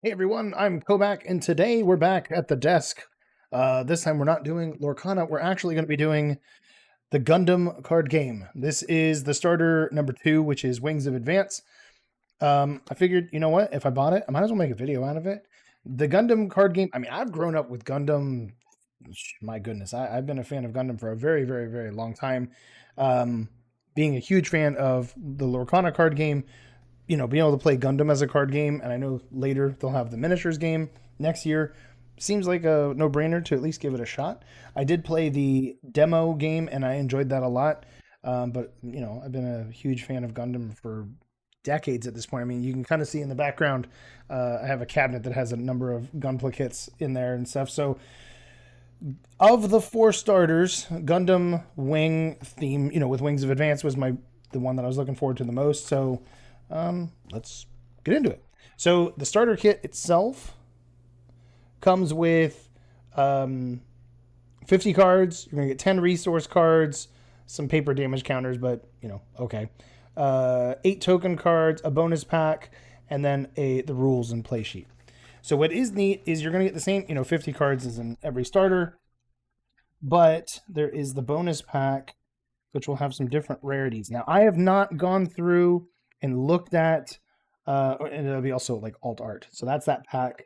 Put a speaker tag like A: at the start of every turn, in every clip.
A: Hey everyone, I'm KoBaC, and today we're back at the desk. This time we're not doing Lorcana, we're actually going to be doing the Gundam card game. This is the starter number 2, which is Wings of Advance. I figured, you know what, if I bought it, I might as well make a video out of it. The Gundam card game, I mean, I've grown up with Gundam. My goodness, I've been a fan of Gundam for a very, very, very long time. Being a huge fan of the Lorcana card game, being able to play Gundam as a card game, and I know later they'll have the miniatures game next year. Seems like a no-brainer to at least give it a shot. I did play the demo game, and I enjoyed that a lot. But, I've been a huge fan of Gundam for decades at this point. I mean, you can kind of see in the background, I have a cabinet that has a number of Gunplankets in there and stuff. So, of the 4 starters, Gundam Wing theme, with Wings of Advance was the one that I was looking forward to the most. So, let's get into it. So the starter kit itself comes with 50 cards. You're gonna get 10 resource cards, some paper damage counters, but okay. 8 token cards, a bonus pack, and then the rules and play sheet. So what is neat is you're gonna get the same 50 cards as in every starter, but there is the bonus pack, which will have some different rarities. Now I have not gone through and looked at, and it'll be also like alt art. So that's that pack.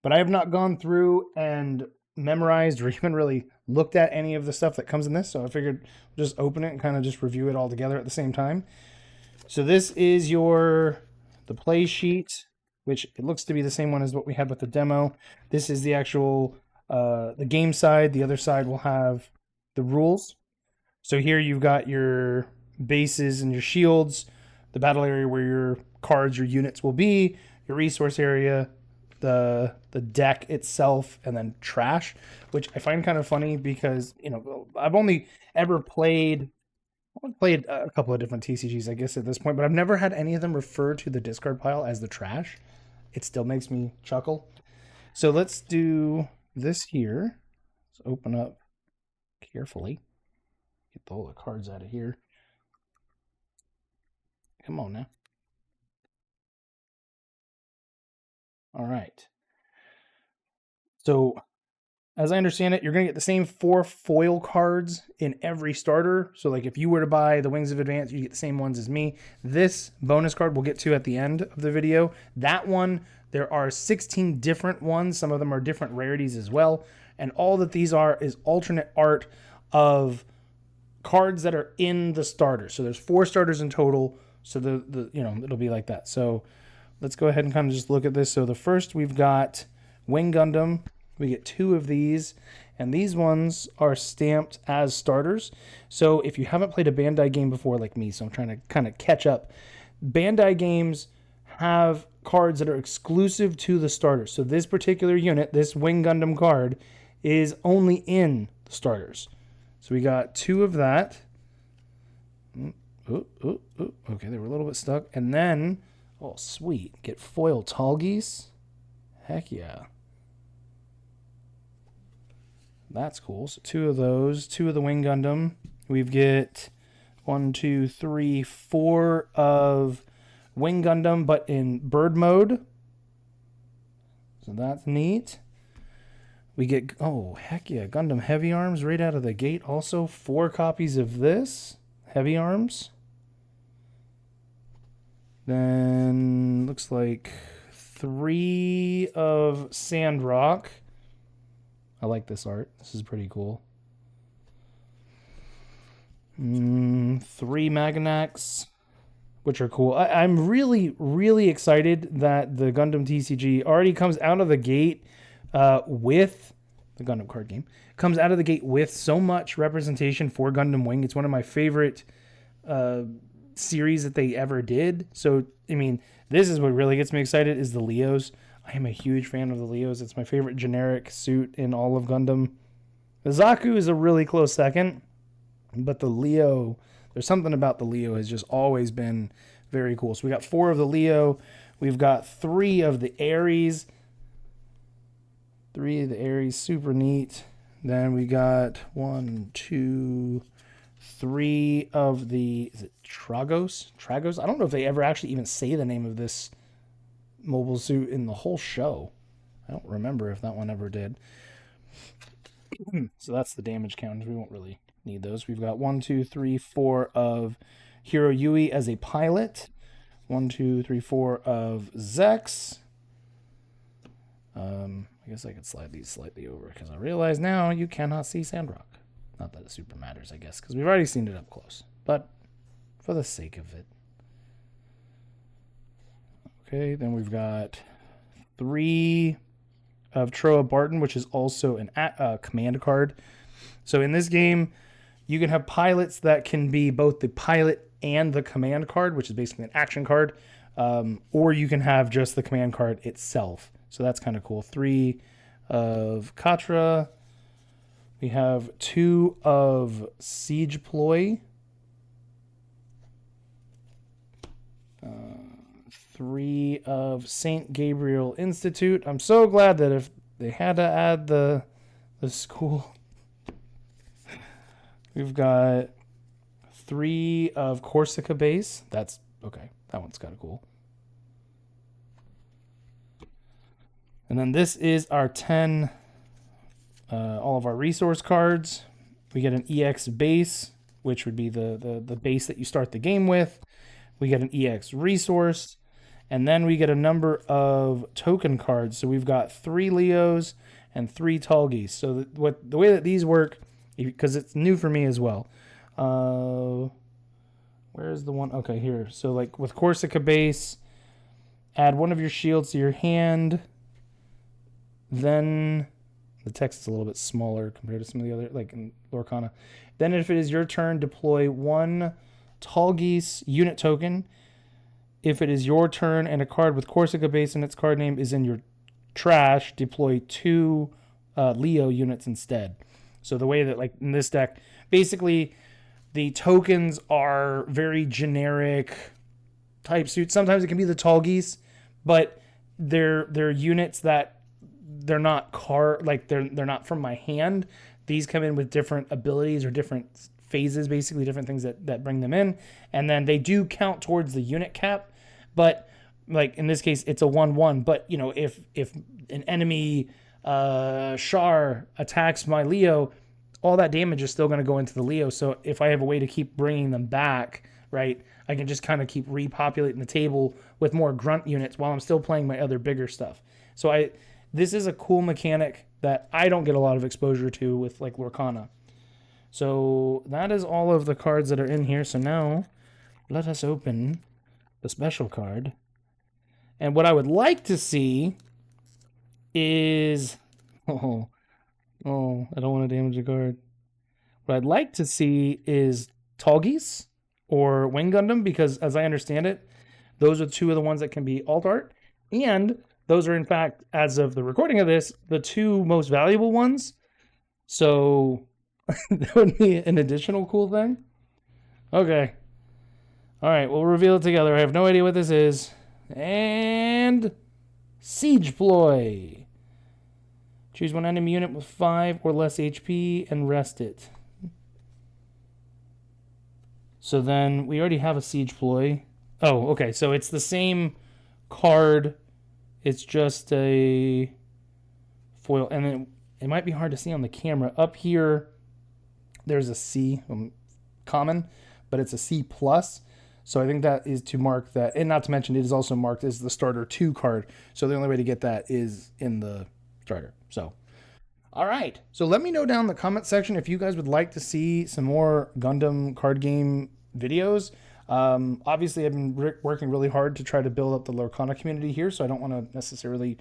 A: But I have not gone through and memorized or even really looked at any of the stuff that comes in this. So I figured just open it and kind of just review it all together at the same time. So this is the play sheet, which it looks to be the same one as what we had with the demo. This is the actual, the game side. The other side will have the rules. So here you've got your bases and your shields, the battle area where your cards, your units will be, your resource area, the deck itself, and then trash, which I find kind of funny because, I've only ever played a couple of different TCGs, I guess, at this point, but I've never had any of them refer to the discard pile as the trash. It still makes me chuckle. So let's do this here. Let's open up carefully. Get all the cards out of here. Come on now. All right. So, as I understand it, you're going to get the same 4 foil cards in every starter. So, like if you were to buy the Wings of Advance, you get the same ones as me. This bonus card we'll get to at the end of the video. That one, there are 16 different ones. Some of them are different rarities as well. And all that these are is alternate art of cards that are in the starter. So, there's 4 starters in total. So it'll be like that. So let's go ahead and kind of just look at this. So the first we've got Wing Gundam. We get 2 of these, and these ones are stamped as starters. So if you haven't played a Bandai game before like me, so I'm trying to kind of catch up. Bandai games have cards that are exclusive to the starters. So this particular unit, this Wing Gundam card, is only in the starters. So we got 2 of that. Okay, they were a little bit stuck. And then, oh, sweet. Get foil Tallgeese. Heck yeah. That's cool. So 2 of those. 2 of the Wing Gundam. We get 1, 2, 3, 4 of Wing Gundam, but in bird mode. So that's neat. We get, oh, heck yeah, Gundam Heavy Arms right out of the gate. Also, 4 copies of this. Heavy Arms. Then looks like 3 of Sandrock. I like this art. This is pretty cool. 3 Maganacs, which are cool. I'm really, really excited that the Gundam TCG already comes out of the gate with the Gundam card game. Comes out of the gate with so much representation for Gundam Wing. It's one of my favorite series that they ever did. So, I mean, this is what really gets me excited is the Leos. I am a huge fan of the Leos. It's my favorite generic suit in all of Gundam. The Zaku is a really close second, but the Leo, there's something about the Leo has just always been very cool. So we got 4 of the Leo. We've got 3 of the Ares. 3 of the Ares, super neat. Then we got 1, 2, 3 of the, is it Tragos? Tragos? I don't know if they ever actually even say the name of this mobile suit in the whole show. I don't remember if that one ever did. So that's the damage counters. We won't really need those. We've got 1, 2, 3, 4 of Hiro Yui as a pilot. 1, 2, 3, 4 of Zex. I guess I could slide these slightly over because I realize now you cannot see Sandrock. Not that it super matters, I guess, because we've already seen it up close. But for the sake of it. Okay, then we've got 3 of Troa Barton, which is also a command card. So in this game, you can have pilots that can be both the pilot and the command card, which is basically an action card, or you can have just the command card itself. So that's kind of cool. 3 of Katra. We have 2 of Siege Ploy. 3 of St. Gabriel Institute. I'm so glad that if they had to add the school. We've got 3 of Corsica Base. That's okay. That one's kind of cool. And then this is our 10, all of our resource cards. We get an EX base, which would be the base that you start the game with. We get an EX resource. And then we get a number of token cards. So we've got 3 Leos and 3 Talgis. So the way that these work, because it's new for me as well. Where's the one? Okay, here. So like with Corsica Base, add 1 of your shields to your hand. Then the text is a little bit smaller compared to some of the other, like in Lorcana. Then if it is your turn, deploy 1 Talgis unit token. If it is your turn and a card with Corsica Base and its card name is in your trash, deploy 2 Leo units instead. So the way that, like in this deck, basically the tokens are very generic type suits. Sometimes it can be the Talgis, but they're units that they're not they're not from my hand. These come in with different abilities or different phases, basically different things that bring them in, and then they do count towards the unit cap. But like in this case, it's a 1/1. But you know, if an enemy Char attacks my Leo, all that damage is still going to go into the Leo. So if I have a way to keep bringing them back, right, I can just kind of keep repopulating the table with more grunt units while I'm still playing my other bigger stuff. So this is a cool mechanic that I don't get a lot of exposure to with like Lorcana. So that is all of the cards that are in here. So now let us open the special card. And what I would like to see is... Oh, I don't want to damage a card. What I'd like to see is Talgis or Wing Gundam, because as I understand it, those are 2 of the ones that can be alt art. And those are, in fact, as of the recording of this, the 2 most valuable ones. So that would be an additional cool thing. Okay. All right, we'll reveal it together. I have no idea what this is. And Siege Ploy. Choose 1 enemy unit with 5 or less HP and rest it. So then we already have a Siege Ploy. Oh, okay. So it's the same card. It's just a foil. And then it might be hard to see on the camera. Up here, there's a C, common, but it's a C+. So I think that is to mark that. And not to mention, it is also marked as the starter 2 card. So the only way to get that is in the starter. So, all right. So let me know down in the comment section if you guys would like to see some more Gundam card game videos. Obviously, I've been working really hard to try to build up the Lorcana community here, so I don't want to necessarily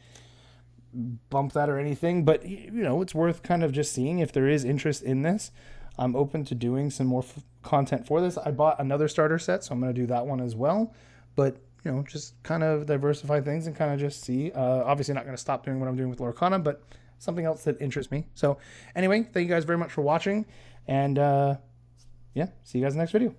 A: bump that or anything. But, you know, it's worth kind of just seeing if there is interest in this. I'm open to doing some more content for this. I bought another starter set, so I'm going to do that one as well. But, you know, just kind of diversify things and kind of just see. Obviously not going to stop doing what I'm doing with Lorcana, but something else that interests me. So anyway, thank you guys very much for watching. And, yeah, see you guys in the next video.